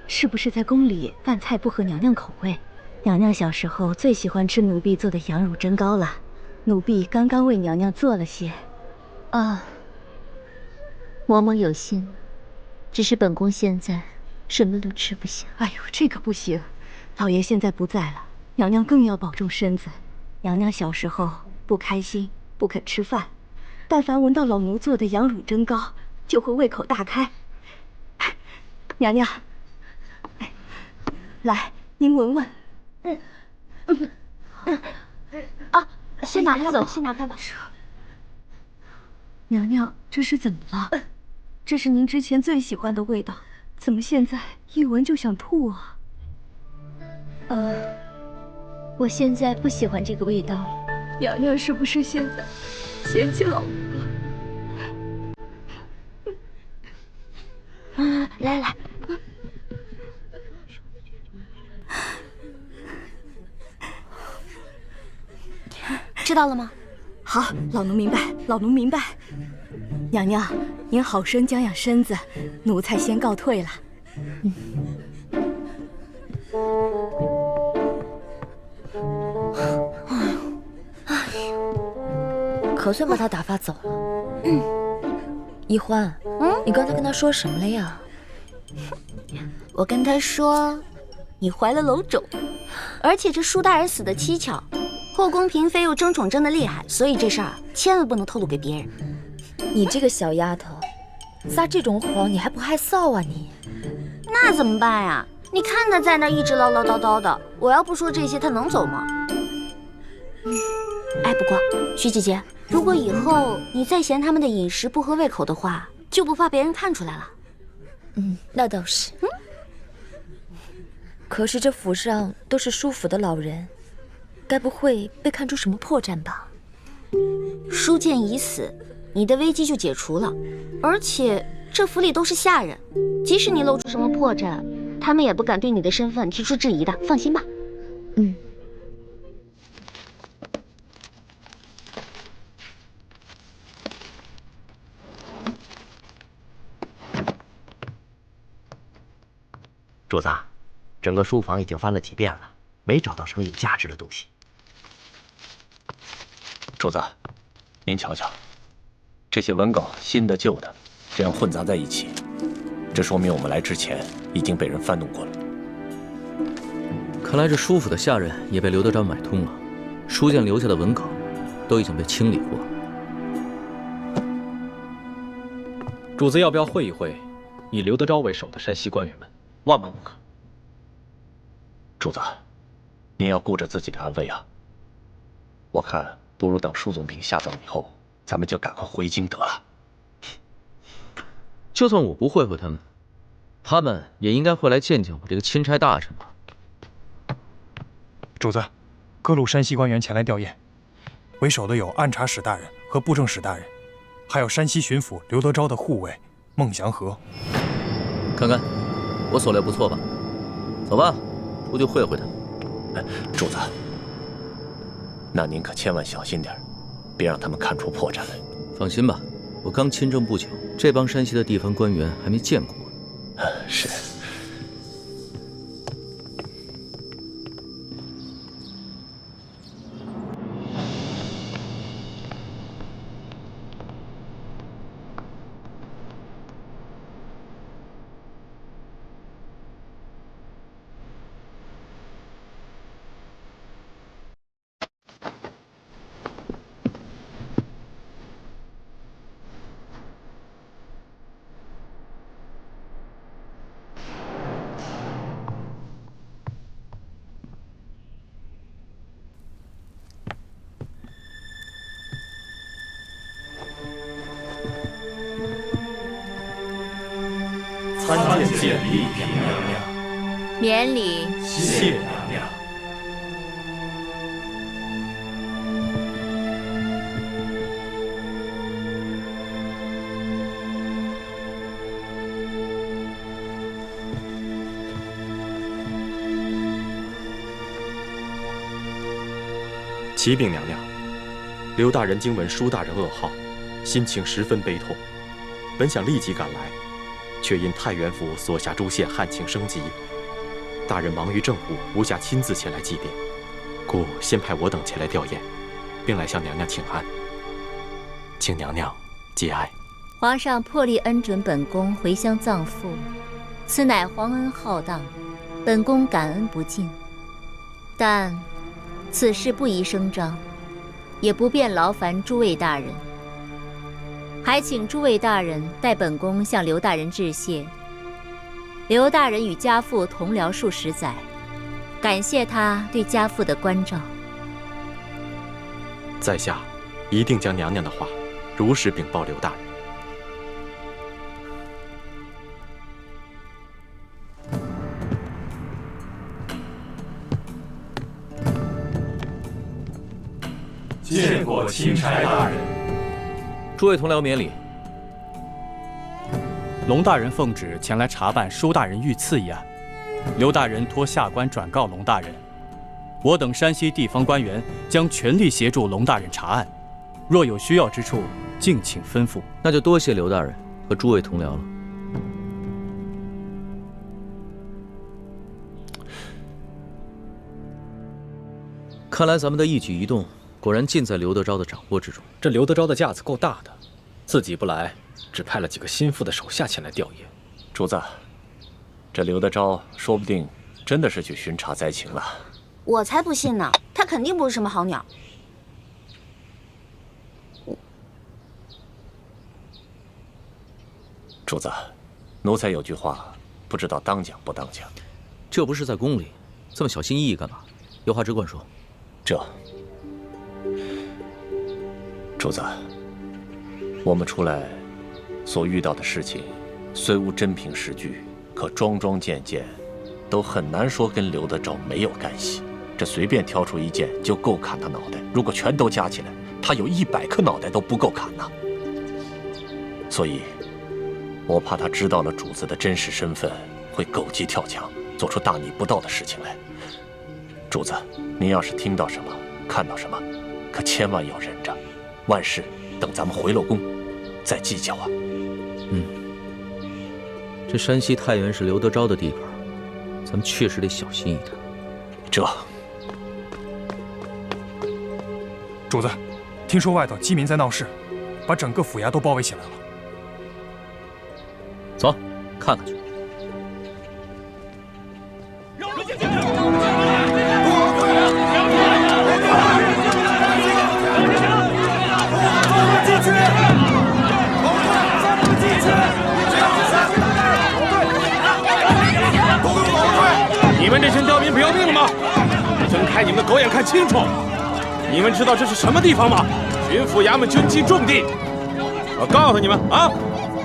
是不是在宫里饭菜不合娘娘口味？娘娘小时候最喜欢吃奴婢做的羊乳蒸糕了，奴婢刚刚为娘娘做了些。啊，嬷嬷有心，只是本宫现在什么都吃不下。哎呦，这个不行，老爷现在不在了，娘娘更要保重身子。娘娘小时候不开心，不肯吃饭，但凡闻到老奴做的羊乳蒸糕，就会胃口大开。娘娘，来，您闻闻。啊，先拿开吧，先拿开吧。娘娘，这是怎么了？这是您之前最喜欢的味道，怎么现在一闻就想吐啊？我现在不喜欢这个味道。娘娘是不是现在嫌弃老奴了？来。知道了吗？好，老奴明白，老奴明白。娘娘，您好生养养身子，奴才先告退了。可算把他打发走了。一欢，你刚才跟他说什么了呀？我跟他说，你怀了楼种，而且这舒大人死的蹊跷。后宫嫔妃又争宠争得厉害，所以这事儿千万不能透露给别人。你这个小丫头，撒这种谎你还不害臊啊你？那怎么办呀？你看他在那一直唠唠叨叨的，我要不说这些，他能走吗？哎，不过徐姐姐，如果以后你再嫌他们的饮食不合胃口的话，就不怕别人看出来了。那倒是。可是这府上都是舒府的老人。该不会被看出什么破绽吧？舒剑已死，你的危机就解除了。而且这府里都是下人，即使你露出什么破绽，他们也不敢对你的身份提出质疑的，放心吧。主子，整个书房已经翻了几遍了，没找到什么有价值的东西。主子，您瞧瞧，这些文稿，新的旧的，这样混杂在一起，这说明我们来之前已经被人翻弄过了。看来这舒府的下人也被刘德昭买通了，书剑留下的文稿都已经被清理过。主子要不要会一会以刘德昭为首的山西官员们？万万不可！主子，您要顾着自己的安危啊。我看不如等舒总兵下葬以后，咱们就赶快回京得了。就算我不会他们，他们也应该会来见见我这个钦差大臣吧。主子，各路山西官员前来吊唁，为首的有按察使大人和布政使大人，还有山西巡抚刘德昭的护卫孟祥和。看看，我所料不错吧？走吧，出去会会他。主子，那您可千万小心点，别让他们看出破绽来。放心吧，我刚亲政不久，这帮山西的地方官员还没见过我。是。参见丽嫔娘娘。免礼。谢娘娘。启禀娘娘，刘大人经闻舒大人噩耗，心情十分悲痛，本想立即赶来，却因太原府所辖诸县旱情升级，大人忙于政务，无暇亲自前来祭奠，故先派我等前来吊唁，并来向娘娘请安，请娘娘节哀。皇上破例恩准本宫回乡葬父，此乃皇恩浩荡，本宫感恩不尽。但此事不宜声张，也不便劳烦诸位大人，还请诸位大人代本宫向刘大人致谢。刘大人与家父同僚数十载，感谢他对家父的关照。在下一定将娘娘的话如实禀报刘大人。见过钦差大人。诸位同僚免礼。龙大人奉旨前来查办舒大人遇刺一案，刘大人托下官转告龙大人，我等山西地方官员将全力协助龙大人查案，若有需要之处，敬请吩咐。那就多谢刘大人和诸位同僚了。看来咱们的一举一动果然尽在刘德昭的掌握之中。这刘德昭的架子够大的，自己不来，只派了几个心腹的手下前来吊唁。主子，这刘德昭说不定真的是去巡查灾情了。我才不信呢，他肯定不是什么好鸟。主子，奴才有句话，不知道当讲不当讲。这不是在宫里，这么小心翼翼干嘛？有话直管说。主子，我们出来所遇到的事情，虽无真凭实据，可桩桩件件都很难说跟刘德昭没有干系。这随便挑出一件就够砍他脑袋，如果全都加起来，他有100颗脑袋都不够砍呐。所以，我怕他知道了主子的真实身份，会狗急跳墙，做出大逆不道的事情来。主子，您要是听到什么，看到什么，可千万要忍着，万事等咱们回了宫再计较啊。这山西太原是刘德昭的地盘，咱们确实得小心一点。主子，听说外头饥民在闹事，把整个府衙都包围起来了。走，看看去。带你们的狗眼看清楚，你们知道这是什么地方吗？巡抚衙门军机重地。我告诉你们啊，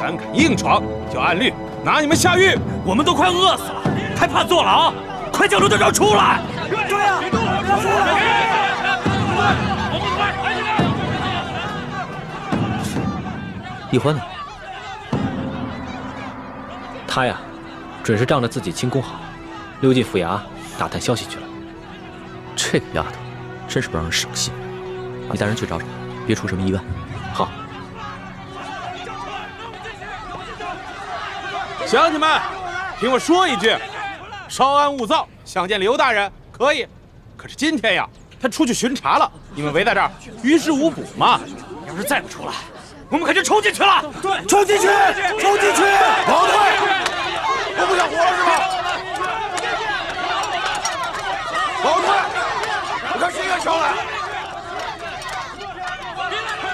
胆敢硬闯，就按律拿你们下狱。我们都快饿死了，还怕坐牢？快叫刘队长出来！对呀，让出来！易欢呢？他呀，准是仗着自己轻功好，溜进府衙打探消息去了。这个丫头，真是不让人省心。你带人去找找，别出什么意外。好。乡亲们，听我说一句，稍安勿躁。想见刘大人可以，可是今天呀，他出去巡查了，你们围在这儿于事无补嘛。要是再不出来，我们可就冲进去了。对，冲进去，冲进去！老队，我不想活了是吧？老队，我看谁敢上来？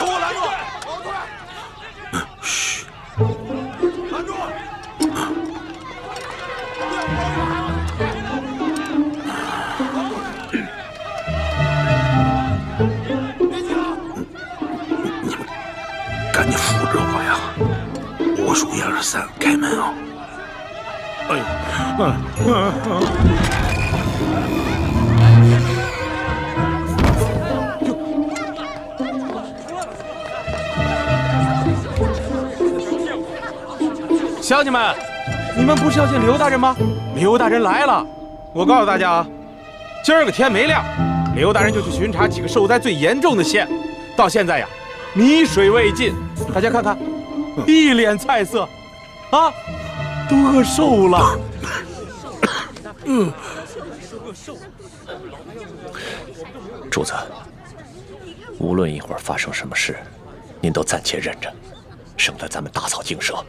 给我拦住！老队，嘘，拦住！赶紧扶着我呀！我数1、2、3，开门啊！哎乡亲们，你们不是要见刘大人吗？刘大人来了！我告诉大家啊，今儿个天没亮，刘大人就去巡查几个受灾最严重的县，到现在呀，米水未进。大家看看，一脸菜色，啊，都饿瘦了。主子，无论一会儿发生什么事，您都暂且忍着，省得咱们大草惊蛇。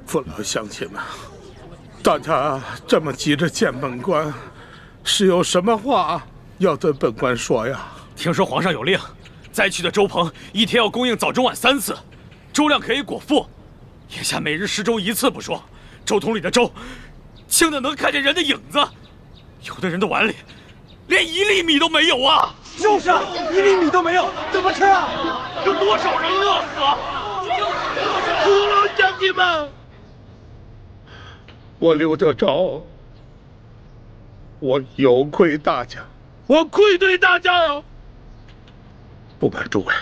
父老乡亲们，大家这么急着见本官，是有什么话要对本官说呀？听说皇上有令，灾区的粥棚一天要供应早中晚3次，粥量可以果腹。眼下每日食粥1次不说，粥桶里的粥清的能看见人的影子，有的人的碗里连1粒米都没有啊！就是啊，1粒米都没有，怎么吃啊？有多少人饿死啊？父老乡亲们，我刘德昭，我有愧大家，我愧对大家呀！不瞒诸位，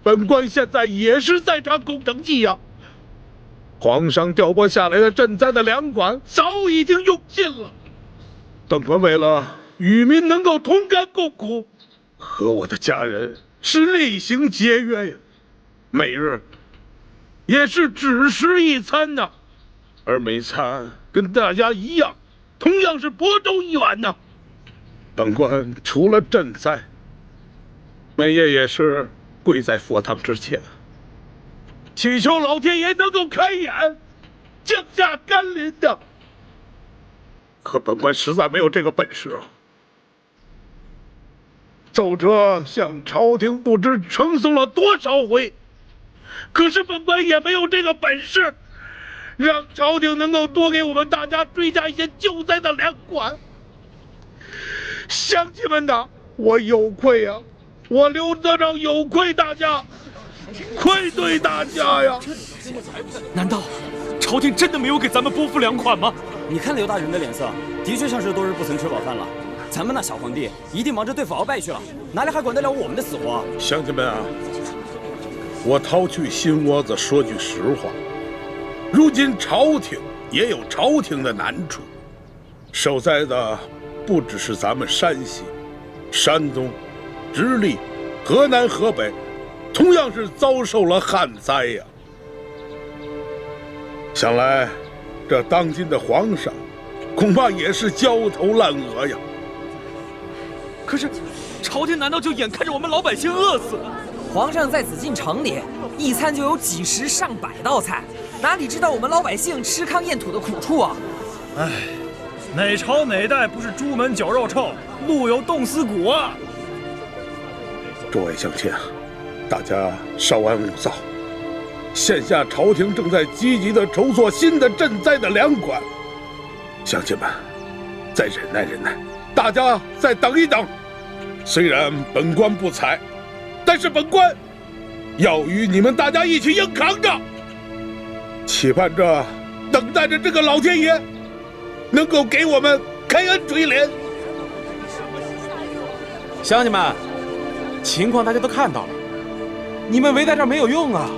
本官现在也是在场工程计呀。皇上调拨下来的赈灾的粮款早已经用尽了，本官为了与民能够同甘共苦，和我的家人是厉行节约呀，每日也是只食1餐呐，而每餐跟大家一样，同样是薄粥1碗呐。本官除了赈灾，每夜也是跪在佛堂之前，祈求老天爷能够开眼，降下甘霖的。可本官实在没有这个本事啊！奏折向朝廷不知呈送了多少回，可是本官也没有这个本事，让朝廷能够多给我们大家追加一些救灾的粮款。乡亲们呐，我有愧啊！我刘德昭有愧大家，愧对大家呀！难道朝廷真的没有给咱们拨付粮款吗？你看刘大人的脸色，的确像是多日不曾吃饱饭了。咱们那小皇帝一定忙着对付鳌拜去了，哪里还管得了我们的死活？乡亲们啊，我掏去心窝子说句实话，如今朝廷也有朝廷的难处，受灾的不只是咱们山西、山东、直隶、河南、河北，同样是遭受了旱灾呀。想来，这当今的皇上恐怕也是焦头烂额呀。可是，朝廷难道就眼看着我们老百姓饿死？皇上在紫禁城里，一餐就有几十上百道菜，哪里知道我们老百姓吃糠咽土的苦处啊！唉，哪朝哪代不是朱门酒肉臭，路有冻死骨啊！诸位乡亲啊，大家稍安勿躁。现下朝廷正在积极地筹措新的赈灾的粮款，乡亲们再忍耐忍耐，大家再等一等。虽然本官不才，但是本官要与你们大家一起硬扛着，期盼着、等待着这个老天爷能够给我们开恩垂怜。乡亲们，情况大家都看到了，你们围在这儿没有用啊！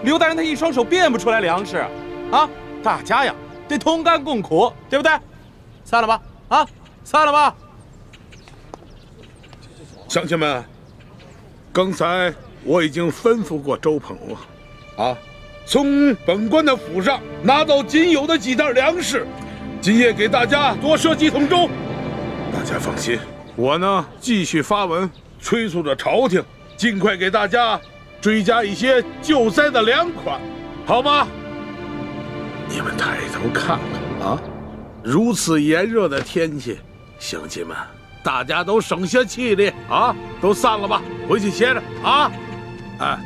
刘大人他一双手变不出来粮食，啊，大家呀得同甘共苦，对不对？散了吧，啊，散了吧！乡亲们，刚才我已经吩咐过周鹏了，啊，从本官的府上拿到仅有的几袋粮食，今夜给大家多设几桶粥。大家放心，我呢继续发文催促着朝廷，尽快给大家追加一些救灾的粮款，好吗？你们抬头看看啊，如此炎热的天气，乡亲们，大家都省下气力啊，都散了吧，回去歇着啊！哎，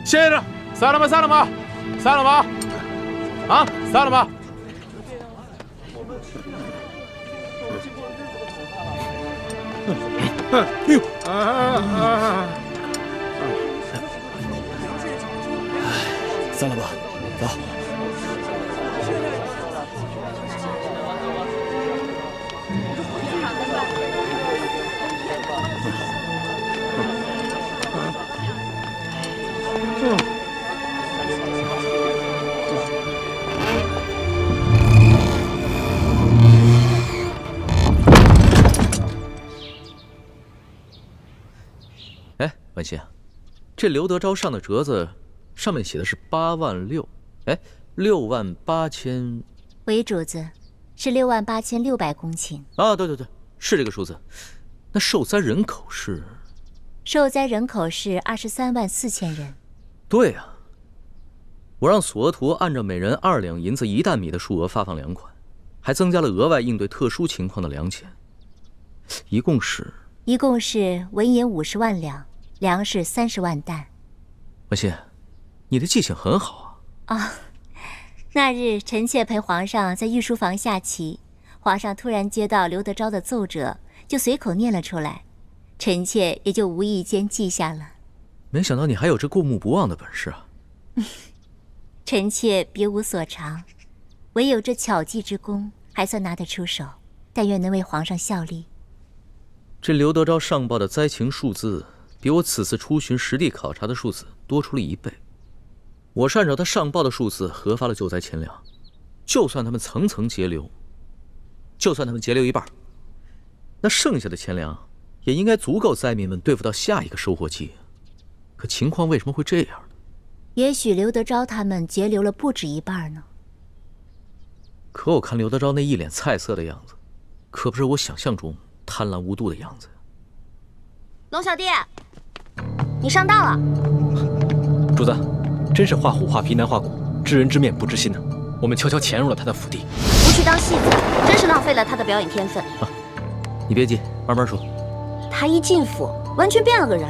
歇着，散了吧，散了吧，散了吧，啊，散了吧。哎呦！散了吧，走。哎，文心，这刘德昭上的折子上面写的是8万6，哎，6万8千。韦主子，是68600公顷。啊，对，是这个数字。那受灾人口是？受灾人口是23万4千人。对啊，我让索额图按照每人2两银子1担米的数额发放粮款，还增加了额外应对特殊情况的粮钱，一共是文银50万两，粮食30万担。文心，你的记性很好啊！啊，那日臣妾陪皇上在御书房下棋，皇上突然接到刘德昭的奏折，就随口念了出来，臣妾也就无意间记下了。没想到你还有这过目不忘的本事啊！臣妾别无所长，唯有这巧记之功，还算拿得出手。但愿能为皇上效力。这刘德昭上报的灾情数字，比我此次出巡实地考察的数字多出了1倍。我是按照他上报的数字核发了救灾钱粮，就算他们层层截留，一半，那剩下的钱粮也应该足够灾民们对付到下一个收获季。可情况为什么会这样呢？也许刘德昭他们截留了不止一半呢。可我看刘德昭那一脸菜色的样子，可不是我想象中贪婪无度的样子。龙小弟，你上当了。主子，真是画虎画皮难画骨，知人知面不知心呢。我们悄悄潜入了他的府邸，不去当戏子，真是浪费了他的表演天分。啊，你别急，慢慢说。他一进府，完全变了个人。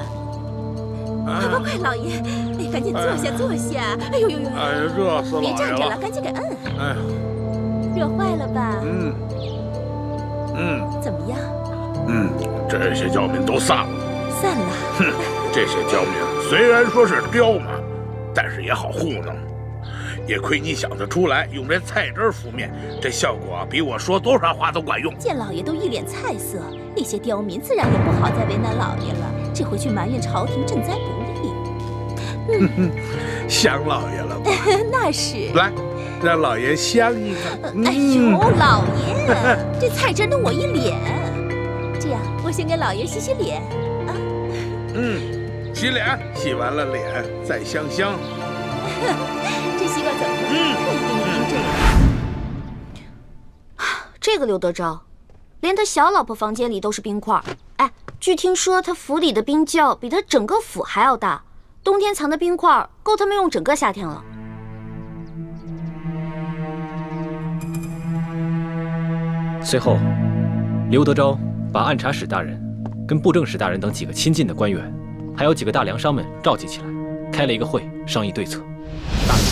快，老爷，哎，赶紧坐下，坐下。哎呦，哎呀，热死了！别站着了，赶紧给摁。哎呀，热坏了吧？怎么样？这些刁民都散了。散了。哼，这些刁民虽然说是刁蛮，但是也好糊弄。也亏你想得出来，用这菜汁敷面，这效果比我说多少话都管用。见老爷都一脸菜色，那些刁民自然也不好再为难老爷了。这回去埋怨朝廷赈灾不利。想老爷了吧？那是。来，让老爷香一个。哎呦，老爷，这菜汁弄我一脸。这样，我先给老爷洗洗脸啊。洗脸，洗完了脸再香香。这西瓜怎么了？特意给你弄这个。这个刘德昭，连他小老婆房间里都是冰块。哎，据听说他府里的冰窖比他整个府还要大，冬天藏的冰块够他们用整个夏天了。随后，刘德昭把按察使大人、跟布政使大人等几个亲近的官员，还有几个大粮商们召集起来，开了一个会，商议对策。大人，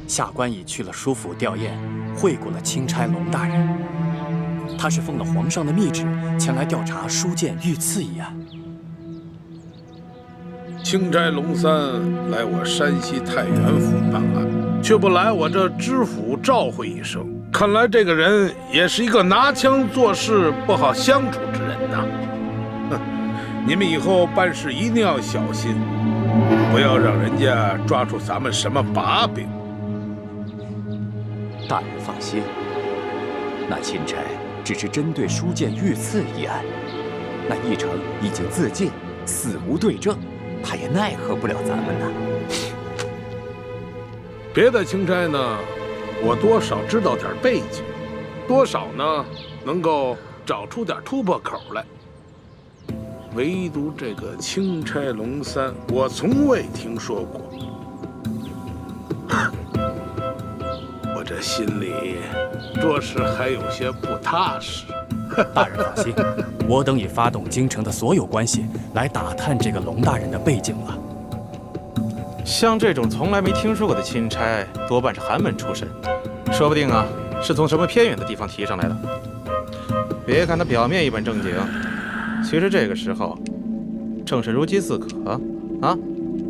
下官已去了书府吊唁，会过了钦差龙大人。他是奉了皇上的密旨前来调查书剑遇刺一案。钦差龙三来我山西太原府办案，却不来我这知府召会一声，看来这个人也是一个拿枪做事不好相处之人呐。哼，你们以后办事一定要小心，不要让人家抓住咱们什么把柄。大人放心，那钦差只是针对书剑遇刺一案，那义成已经自尽，死无对证，他也奈何不了咱们呐。别的钦差呢，我多少知道点背景，多少呢能够找出点突破口来。唯独这个钦差龙三，我从未听说过。我这心里着实还有些不踏实。大人放心，我等已发动京城的所有关系来打探这个龙大人的背景了。像这种从来没听说过的钦差，多半是寒门出身，说不定啊是从什么偏远的地方提上来的。别看他表面一本正经，其实这个时候正是如饥似渴啊！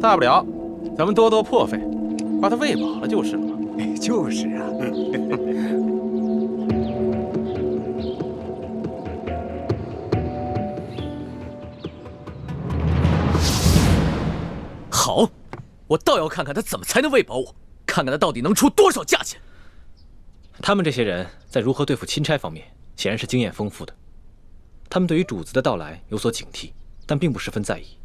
大不了咱们多多破费，把他喂饱了就是了嘛。就是啊。好，我倒要看看他怎么才能喂饱我，看看他到底能出多少价钱。他们这些人在如何对付钦差方面，显然是经验丰富的。他们对于主子的到来有所警惕，但并不十分在意。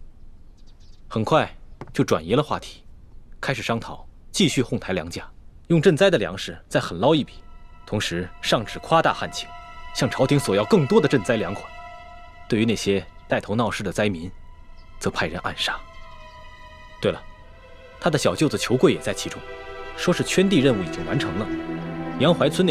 很快就转移了话题，开始商讨继续哄抬粮价，用赈灾的粮食再狠捞一笔，同时上旨夸大旱情，向朝廷索要更多的赈灾粮款。对于那些带头闹事的灾民，则派人暗杀。对了，他的小舅子裘贵也在其中，说是圈地任务已经完成了。杨槐村那